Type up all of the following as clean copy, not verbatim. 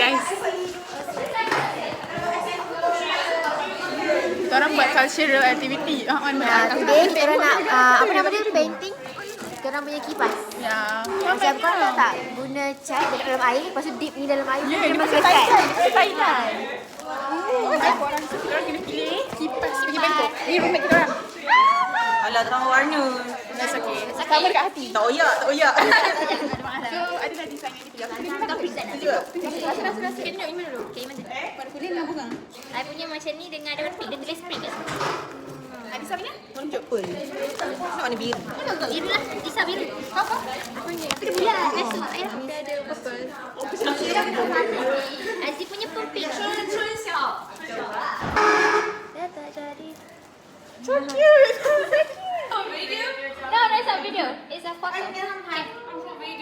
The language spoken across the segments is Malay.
guys. Korang buat cultural activity. Today kita orang nak apa nama dia? Painting. Kita orang punya kipas. Ya. Macam kau tahu tak? Guna cat dekat dalam air, lepas tu dip ni dalam air. Ya, dia dia macam macam cat. Thailand. Korang kena pilih kipas pergi Bangkok. Ni rumah kita orang. Alah, terang warna. That's okay. Sama dekat hati. Tak oyak, tak oyak. So, ada dah design yang dia pilih. Kau present lah. Rasa. Okay, tunjuk Iman dulu. Okay, Iman tu. Warna kuning lah bunga. I punya macam ni dengan ada warna pink. Dia tulis pink kat situ. Adisa punya? Warna purple. Nak warna biru. Biru lah. Lisa biru. Apa? Aku dia bulat. Biasa. Ayah dia ada purple. Aziz punya pun pink. Dia tak jadi. So cute. No, it's a video. It's a photo. Okay.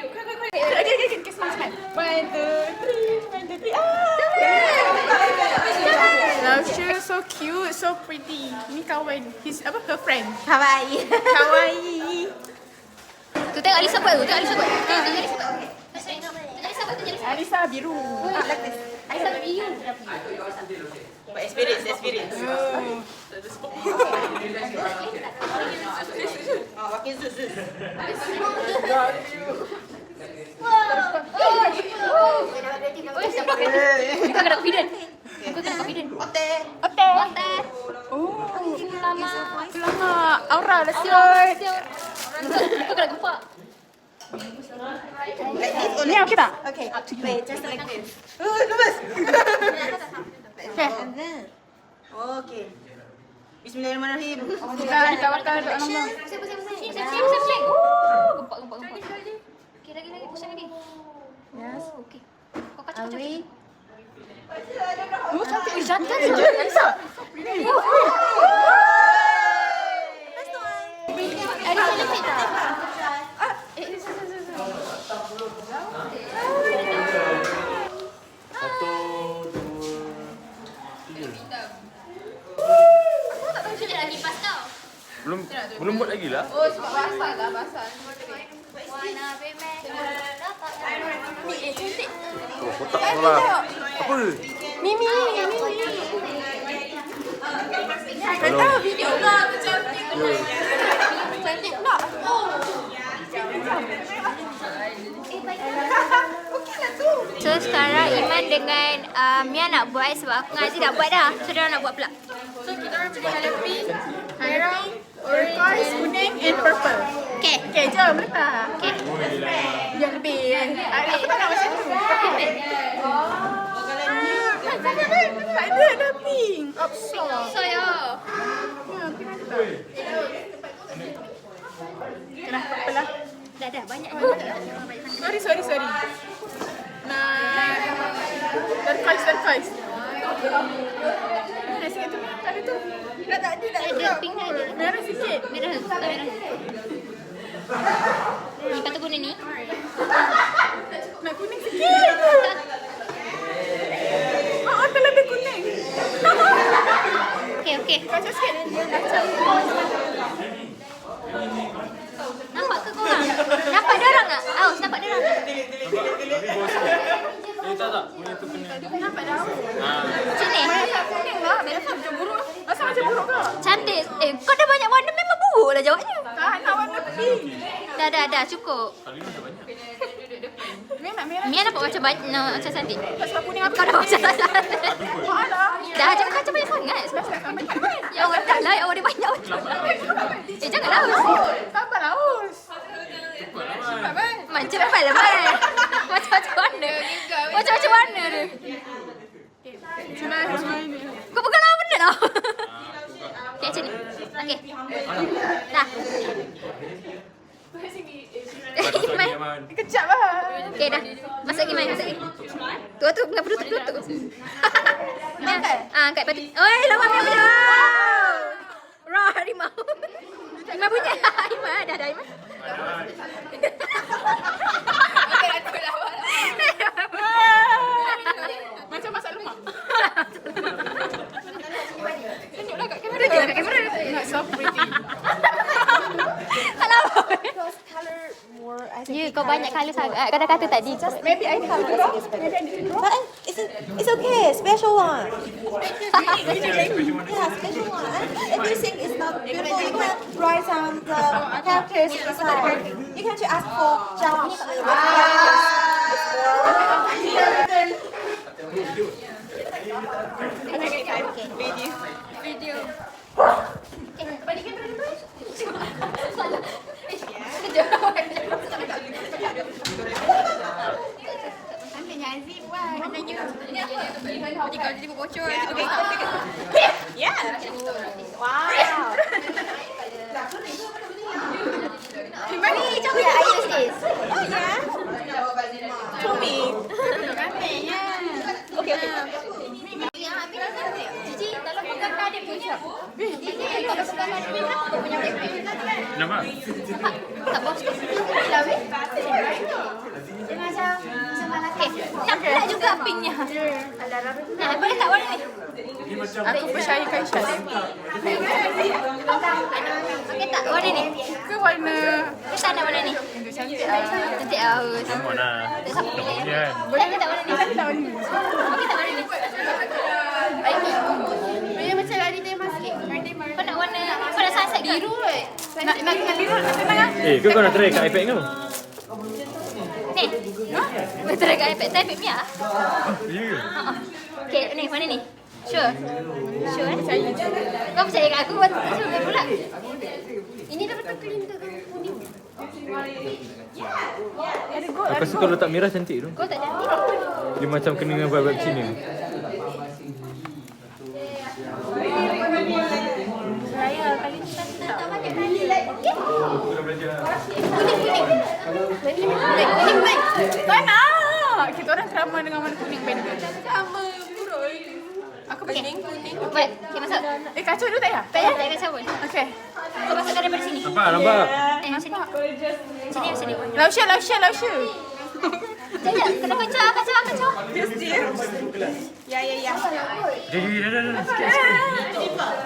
Okay, smile. 1, 2, 3. Laushu so cute, so pretty. Ni kawan. His apa? Her friend. Kawaii. Kawaii. Tu tengok Alisa buat tu. Tengok Alisa buat. Tengok Alisa buat. Tengok Alisa buat. Tengok Alisa. Alisa biru. Alisa biru. But experience. Pakai sus. Kau kena confident. Kau kena confident. Ote. Otak. Oh. Lama. Lama. Aura dah siot. Kau kena gempak. Ni okey tak? Okay, wait, just like this. Lepas. Okay. Okay. Bismillahirrahmanirrahim. Kita bakal doa nama. Siap. Gempak. Okay, lagi. Pusing lagi. Yes. Okay. Kau kacau. Away. Oh, cantik. Jantan. Alisa. Alisa lebih tak? Satu, dua, tiga. Macam nak kipas tau. Belum buat lagi lah. Oh, sebab basah. Warna bemek. Cantik. Oh, kotak sekolah. Apa? Mimi. Kalau Tahu video lah cantik. Cantik pula. Okeylah tu. So sekarang Iman dengan Mia nak buat sebab aku dengan Aziz dah buat dah. So dia nak buat pula. So kita orang cakap colour pink, merah, turquoise, kuning and purple. Okay. Okay, jom letak. Okay. Yang lebih. Aku tak nak macam tu. Tak ada pink. Option. So yo. Kena purple lah. Dah banyak. Sorry. Nah, turquoise. Mana sikit tu? Tak ada tu. Tak ada. Pink dah ada. Merah sikit. Merah. Lepas tu guna ni. Nak kuning sikit. Terlebih kuning. Okay. Kacau sikit. Kacau. Nampak ke korang? Nampak dia orang tak? Aus, nampak dia orang tak? tak. Punya tu kena. Nampak dah. Macam ni? Kuning lah. Biasa macam buruk. Masa macam buruk ke? Cantik. Kau dah banyak warna memang buruk lah jawabnya. Tak nak warna pink. Dah, cukup. Kali ni dah banyak. Memang merah. Mia nampak macam macam cantik. Sebab kuning apa? Kau dah macam salah. Ada. Jangan kacau banyak sangat. Ya Allah dah lah, ya Allah dia banyak macam. Janganlah Aus. Sabar lah, Us. Macam mana Man? Macam-macam warna. Macam-macam warna dia. Cuma ini. Kau pegang lama benda tau. Okay, macam ni. Okay. Dah. Iman. Kejap lah. Okay, dah. Masuk Iman, masuk Iman. Tu, kenapa tutup? Angkat lepas tu. Oi, lama Iman. Roh, harimau. Iman punya. Iman, dah Iman. Macam masak lemak. Tunjuklah kat kamera. Tunjuk kat kamera. Not so pretty. Tak lama. Color more. I Ya, kau banyak colour sangat. Kau dah kata tadi. Maybe I need to draw. Maybe I need to draw. But it's It's okay, special one. Yeah, special one. Everything is not beautiful. You can write some the characters inside. You can just ask for Japanese. Video. Balikan dulu. Ambilnya Azim buat. Maknanya. Jadi kalau dia bocor. Yeah. Wow. Mari, coba ya, I use this. Oh yeah. Show me. Okay. Cici, tolong pegang kadi punya. Cici, tolong pegang kadi punya. Nampak? Tak bos. Lawi. Dia macam lelaki. Nak pula juga pinknya. Nah, boleh tak warna ni? Aku percayakan Syaz. Okey tak warna ni? Ke warna Kita nak warna ni. cantik ah. Cantik aus. Sama lah. Tak siapa Dah pilih. punya kan? Boleh ke tak warna ni? Tak warna ni. Okey tak warna ni? Dia macam lari tema sikit. Kau nak warna, kau nak sunset ke? Biru ke? Nak dengan biru nak tengah. Kau nak try kat iPad kau? Ni. Betul dekat iPad. Saya iPad Mia. Ya. Okey, ni mana ni? Sure. Sure eh? Kau percaya kat aku buat sure pula. Ini dah betul clean tu kuning. Aku rasa kalau letak merah cantik tu. Kau tak cantik. Dia macam kena dengan vibe Cina. Raya kali ni tak banyak nanya lagi. Aku dah belajar. Kuning. Tak nak. Kita orang sama dengan warna kuning benda. Sama buruk. Aku kuning. Baik, okey masuk. Kacau dulu tak ya? Tak payah kacau pun. Okey. Kau masukkan daripada sini. Nampak? Macam ni. Macam ni. Lausha. Jangan, kena kacau. Yeah. Jadi dah.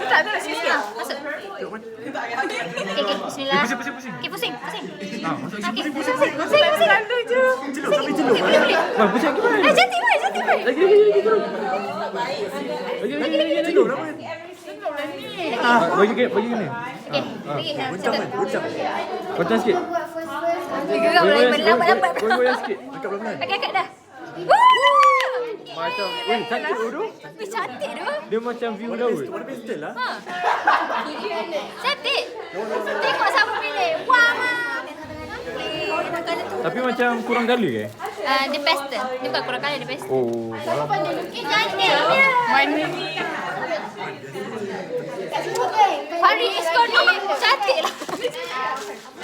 Tak ada sikit. Masuk. Okey, bismillah. Pusing. Okey, pusing. Masuk Okey, sini. pusing. Selalu je. Boleh. Wah, pusing aku kan? Cantik. Lagi. Bagi kena. Okey, lagi. Satu. Koncang sikit. Geram lambat. Goyang sikit. Okey, akak dah. Macam, cantik tu. Cantik tu. Dia macam view laut. Ha. Cantik. Tengok siapa pilih. Wah, Mak. Tapi macam kurang colour ke? Dia pastel. Dia bukan kurang kali, dia pastel. Oh, faham. Cantik. Mana? Faris kau ni cantik lah.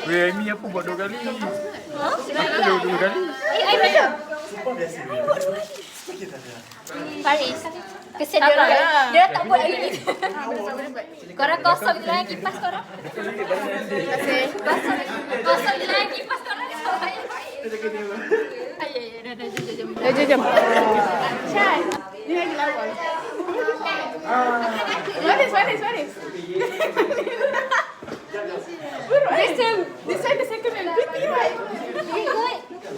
Weh, Amy apa buat 2 kali? Ha? Apa dia 2 kali? I betul. Faris. Kesian dia orang. Dia tak buat lagi ni. Korang kosong je lah kipas korang. Kosong je lah kipas korang. Jom. Syaz. Ni lagi lawa. Waris. This one the second one. Pretty right?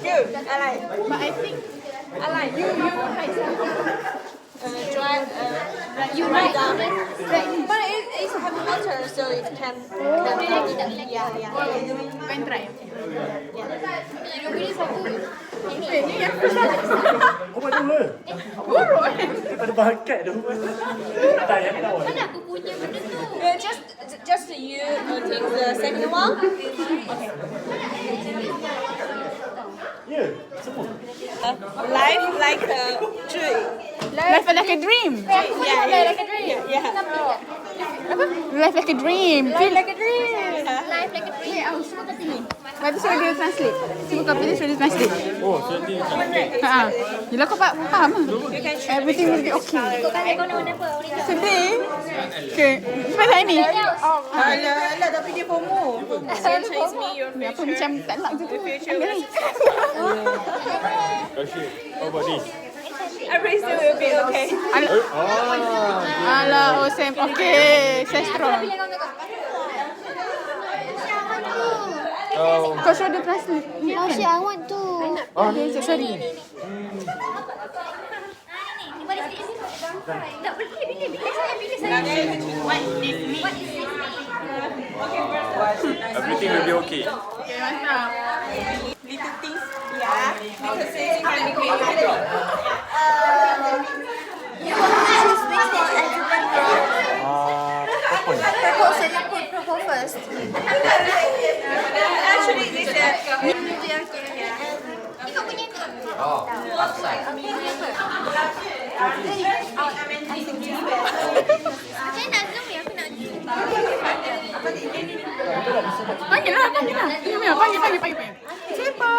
Good. I like. But I think I like. you like You write down. But it's have water, so it can. Yeah. Can try. Ini yang susah. Buruk. Ada bahagian tu. Tak yang tahu. mana aku punya benda tu? Just you take the second one. Ya, semua. Life like a tree. Life like a dream. Yeah. Like a dream. Yeah. Life like a dream. Feel like a dream. Life like a dream. semua kat sini. Lepas tu suruh dia translate. Semua kat sini suruh dia translate. Oh, cantik. Ha. Yelah kau faham lah. Everything will be okay. Kau kata kau nak warna apa? Sedih. Okay. Sampai hari ni. Alah, tapi dia FOMO. Chase me your Ni apa macam tak nak je tu. Ambil ni. Okay, how about this? Everything will be okay. Alah, Sam. Okay. Saya strong. Kau suruh dia translate. Ni kan? I want to. Okay, sorry. Tak boleh, bila saya. What is me? Everything will be okay. Okay, mantap. Little things, yeah. Because it can be You want to choose which one as you can go? Purple. Purple, so you put purple first. actually this Ikut punya ke? Saya nak zoom ya, aku nak zoom. Panggil lah. Panggil. Siapa?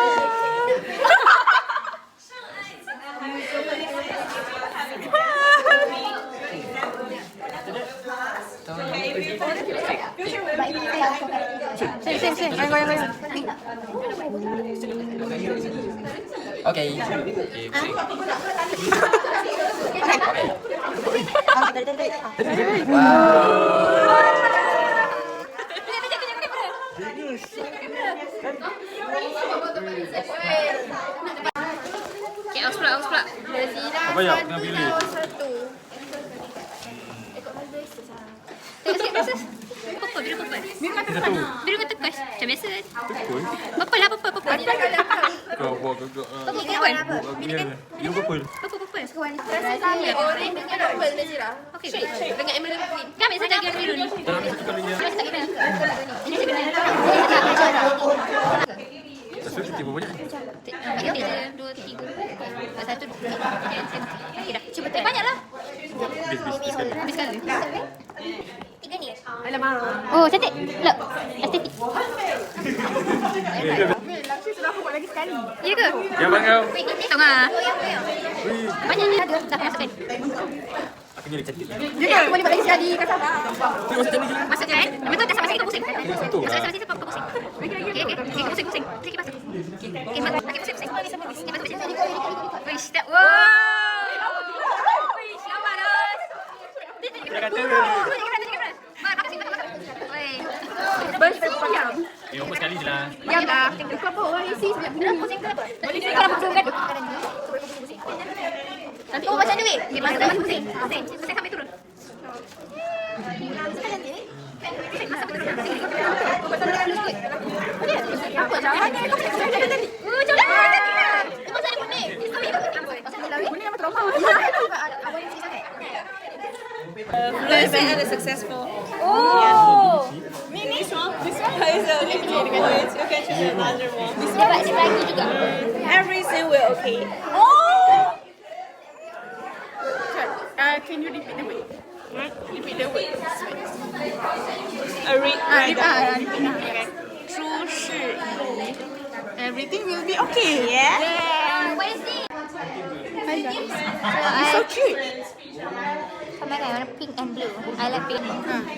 Sini. Goyang. Okay. Okay, aus pula. Apa ya? Kena pilih. Tengok sikit. Biru purple. Biru kata kos. Macam biasa. Purple lah, purple. Kau buat ke? You purple. Purple. Orange dengan purple je lah. Okay, dengan emerald green. Kan ambil satu lagi yang biru ni. Tak nak satu kali yang. Ini tak kena. Satu tiba banyak. Tiga je, 2, 3. Satu, 2, 3. Okay dah. Cuba banyak lah. Habis sekali. Tiga ni. Oh, cantik. Look, estetik. Langsung sudah aku buat lagi sekali. Ya ke? Yang bangau. Tengok ah. Banyak ni ada. Dah masukkan. Aku jadi cantik. Aku boleh buat lagi sekali. Kata apa? Tengok macam ni. Masukkan. Lepas tu dah sampai sini kau pusing. Satu lah. Sampai sini kau pusing. Okay, pusing. Pusing masuk. Okay, masuk. Okay, pusing. Okay, masuk. Wish, step. Wow. Wish, nampak dah. Dia kata. Bersemayam. Dia umur sekali je lah. Diam dah. Kau apa orang isi sekejap. Pusing ke apa? Boleh kalau pusing kan? Nanti macam duit. Okay, masuk pusing. Pusing sampai turun. Masuk turun. Apa caranya? Kau cakap tadi. Macam mana? Macam ada kuning. Kuning apa trauma? fluorescent and successful. Oh. This one is a liquid voice. You can choose another one. Dia lagi juga. Everything will okay. Can you repeat the word? Repeat the word. Repeat. Okay. 出事宜 Everything will be okay. Yeah. What is this? It's so cute. Sama kan warna pink and blue. I like pink.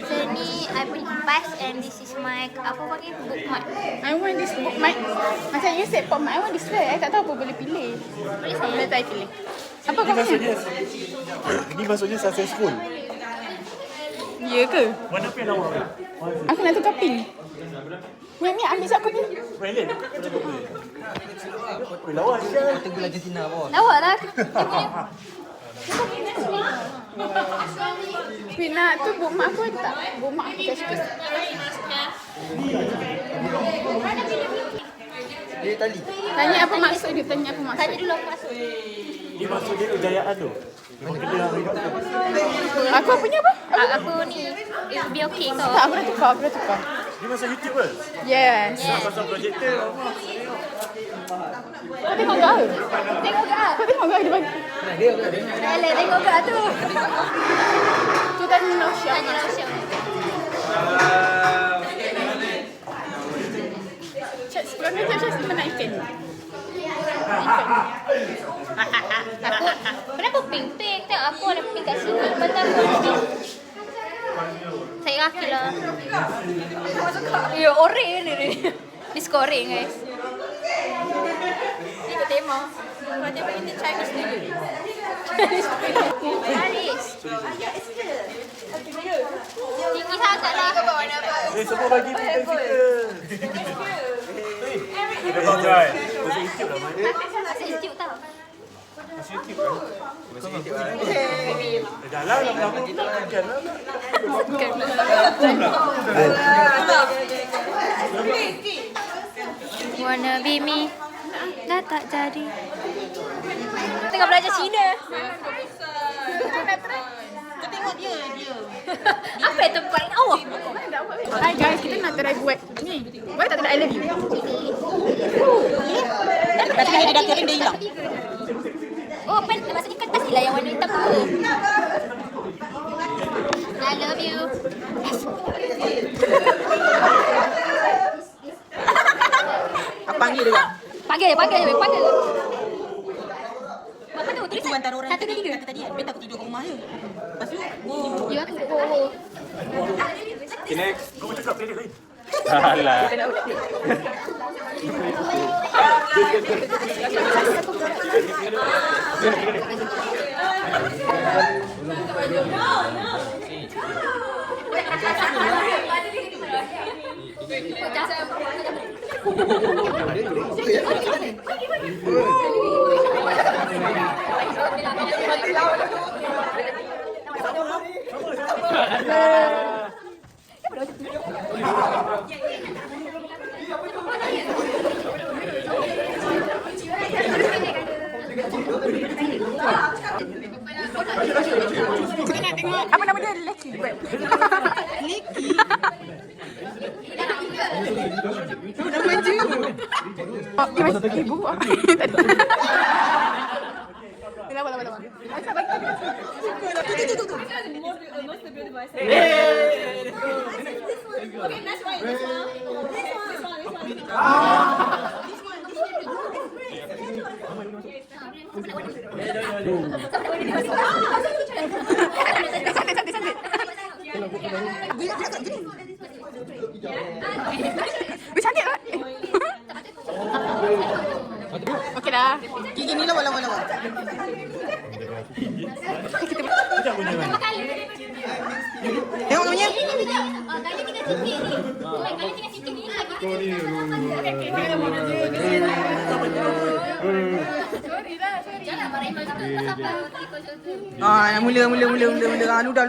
So ni I beli kipas and this is my apa panggil bookmark. I want this bookmark. Macam you said bookmark, I want this one. I tak tahu apa boleh pilih. Boleh saya? Boleh tak pilih? Apa kau punya? Ini maksudnya successful. Ya ke? Warna apa yang lawa? Aku nak tukar pink. Ni ambil siap aku ni. Violet. Lawa siapa? Tengok Argentina bos. Lawa lah. Pina tu bookmark aku tak. Bookmark aku tak suka. Dia tali. Tanya apa maksud dia? Tanya apa maksud? Tanya dulu aku masuk. Ini maksudnya kejayaan tu. Memang kena hidup tu. Aku punya apa? Aku ni it will be okay kau. Tak, aku dah tukar. Ini masa YouTube ke? Yes. Pasal projektor. Kau tengok ke? Tengok ke? Kau tengok ke dia bagi? Alah, tengok ke tu. Tu tanya Nausia. Tanya Nausia. Chat mana ikan? Kenapa pink-pink? Tengok aku ada pink kat sini. Betul aku ada pink. Saya kaki lah. Ya, oren ni. Ni scoring guys. Ikut tema. Macam ini Chinese New Year. Paris. Tinggi sangat lah. Semua bagi kita. Kita tahu kan? Pasal YouTube lah mana? Sensitif tau. Dah lah, lama-lama kita makan lah. Wanna be me. Dah tak jadi. Tengah belajar Cina. Tengok dia. Apa itu paling awak? Hai guys, kita nak try buat ni. Buat tak ada I love you. Tapi dia dah kering, dia hilang. Oh, maksudnya kertas ni lah yang warna hitam tu. I love you. Panggil dia. Panggil. Apa tu? Itu antara orang Satu, dua, tiga. kata tadi, dia takut tidur kat rumah dia. Lepas tu, Ya, aku. Okay, next. Kau cakap tadi lain. Alah. Kita nak tengok apa nama dia? Leki. Nama je. Oh, dia macam ibu. Lama. Asal bagi tu. Cantik tak? Okey dah. gigi ni lawa. Sekejap punya kan. Tengok namanya. Kali tinggal sikit ni. Kali tinggal sikit ni. Kau ni. Jangan marah Iman tu. Sampai ikut tu. Mula. Ludah.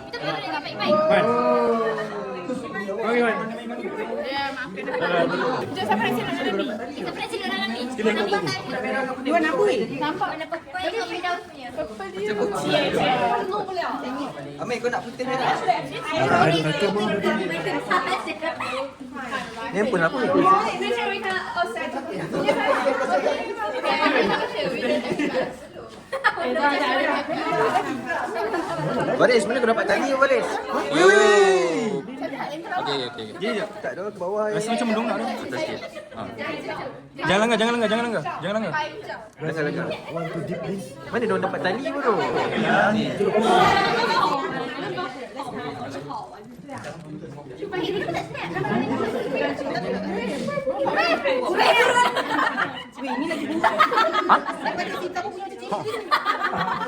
Kita boleh dengan baik-baik. Bagi man. Ya, maafkan aku. Jom sampai sini nak ni. Kita pernah sila orang ni. Dia warna apa ni? Nampak warna purple ni Firdaus punya. Amir kau nak putih merah? Handphone apa ni? Baris, mana kau dapat tali Baris? Okey. Dia Tak ada ke bawah. rasa macam mendongak tu. Atas sikit. Jangan langgar. Jangan langgar. Mana dia orang dapat tali pun tu?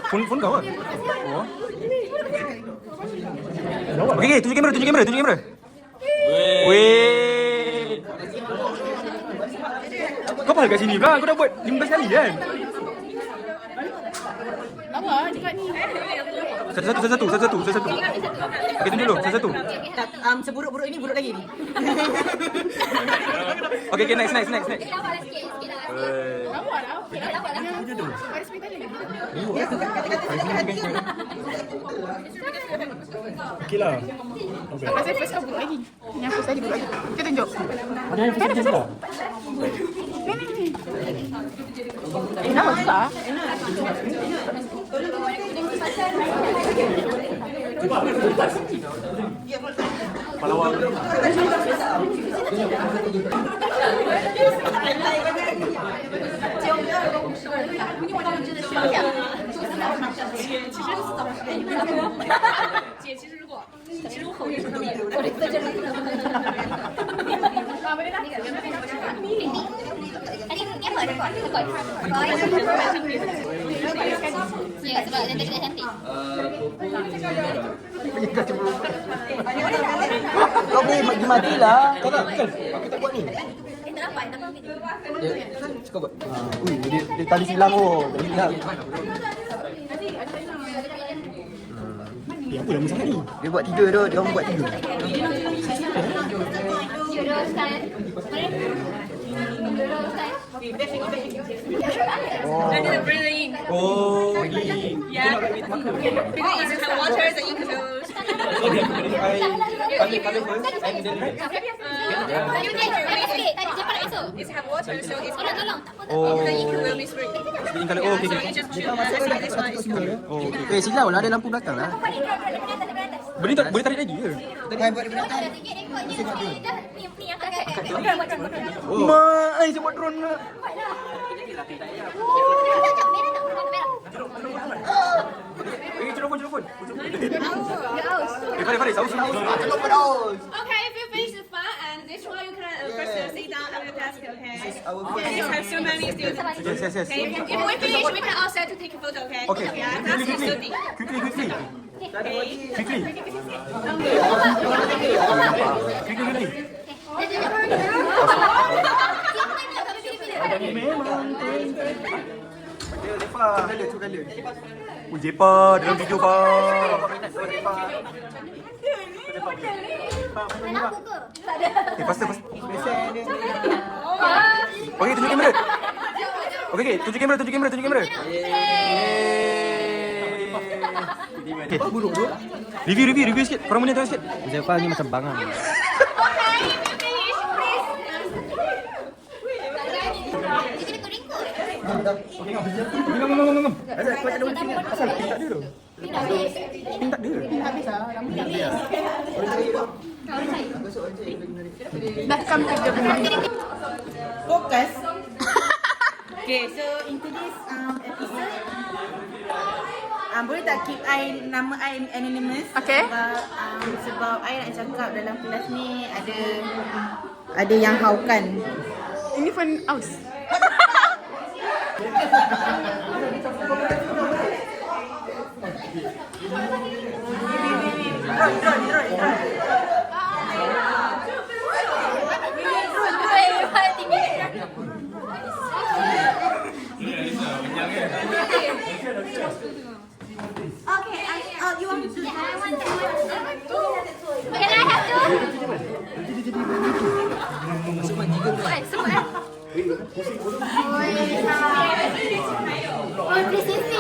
Phone kau ke? Oh. Okey, tunjuk kamera. Weh. Kau apa kat sini pula? Kau dah buat 15 kali kan? Lama cakap ni. Satu. Okey, tunjuk dulu. Satu. Seburuk-buruk ini buruk lagi ni. Okey, next. Lawak lah sikit lah. Lama dah. Okey dah. Lawak lah. Baris pergi tanya. Okey lah. Pasal first kau buruk lagi. Yang first tadi buruk lagi. Kita tunjuk. Ada yang first lah. Ni. Dah besar. Palawang. Tadi apa? Rekod. Ya, sebab dia tadi dah cantik. Kau boleh matilah. Kau tak bukan. Aku tak buat ni. Tak Cakap buat. Ui, dia tali silang oh. Dia hilang. Apa lama sangat ni? Dia buat 3 tu, dia orang buat 3. Jodoh style. Jodoh style. Nanti nak bring the ink. Oh, ni. Yeah. Because it's have water, the ink will. You need sikit. Tadi siapa nak esok? It's have water, so it's Tolong. Oh. the ink will be sprayed. Dia kalau oh okey So okey. you just choose this one is good. Oh okey. Silau lah ada lampu belakang lah. Boleh tarik lagi ke? Mak, ai saya buat drone lah. Celupun. Farid, saus. Okay, if you finish the fun and this one you can first sit down at the desk, okay? Please have so many students. Yes. Okay, if we finish, we can all set to take a photo, okay? Okay. Yeah, that's the study. Quickly. Jepa dalam video pa. Faster. Okey, tunjuk kamera. Okey, tunjuk kamera. Okay. Review sikit. Korang punya sikit. Jepa ni macam bangang. Ngam. Ada kau ada mungkin pasal tak ada tu. Tak ada. Dah come to the Focus. Okay, so into this episode, boleh tak keep nama I anonymous? Okay. Sebab I nak cakap dalam kelas ni ada yang haukan. Ini pun aus. Okay, you want to do it? I want to. Can I have two? Semua. Oh, presisi.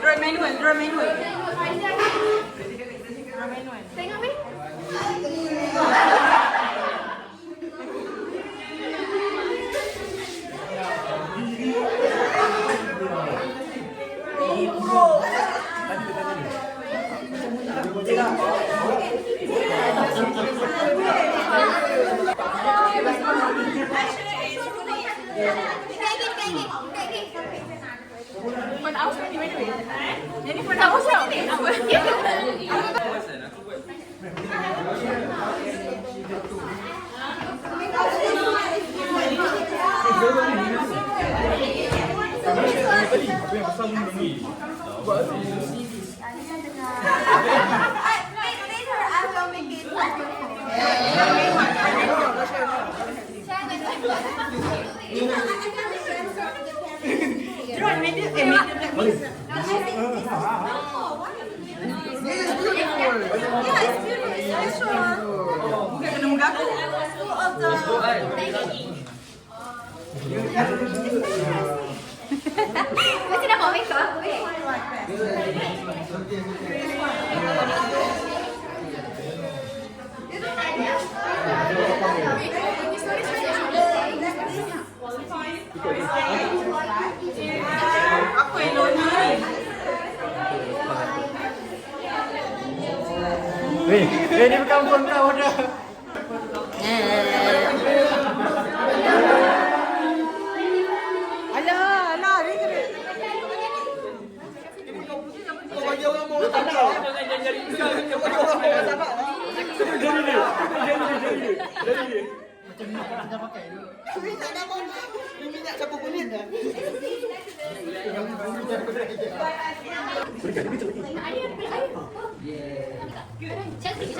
Draw manual. Tengok ni. Jadi pun aus tau. Later I will make Mesti dah mau make up. Ini bukan phone kau dah. Alah, ni kena. Bagi orang mau tak tahu. Minyak campur kulit dah. Cantik.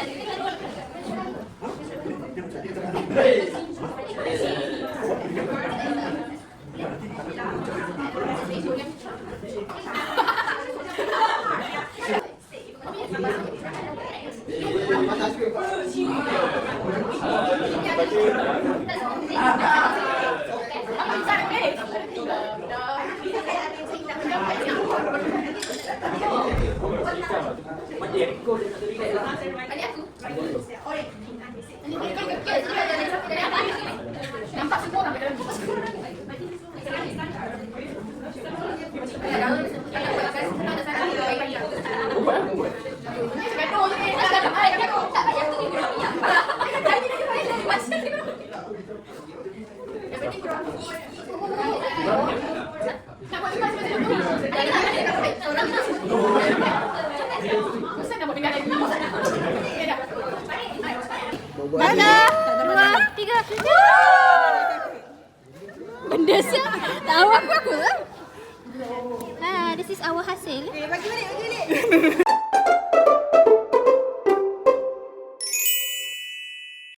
Dua, tiga. Benda siap. Tahu aku. This is our hasil. Bagi balik.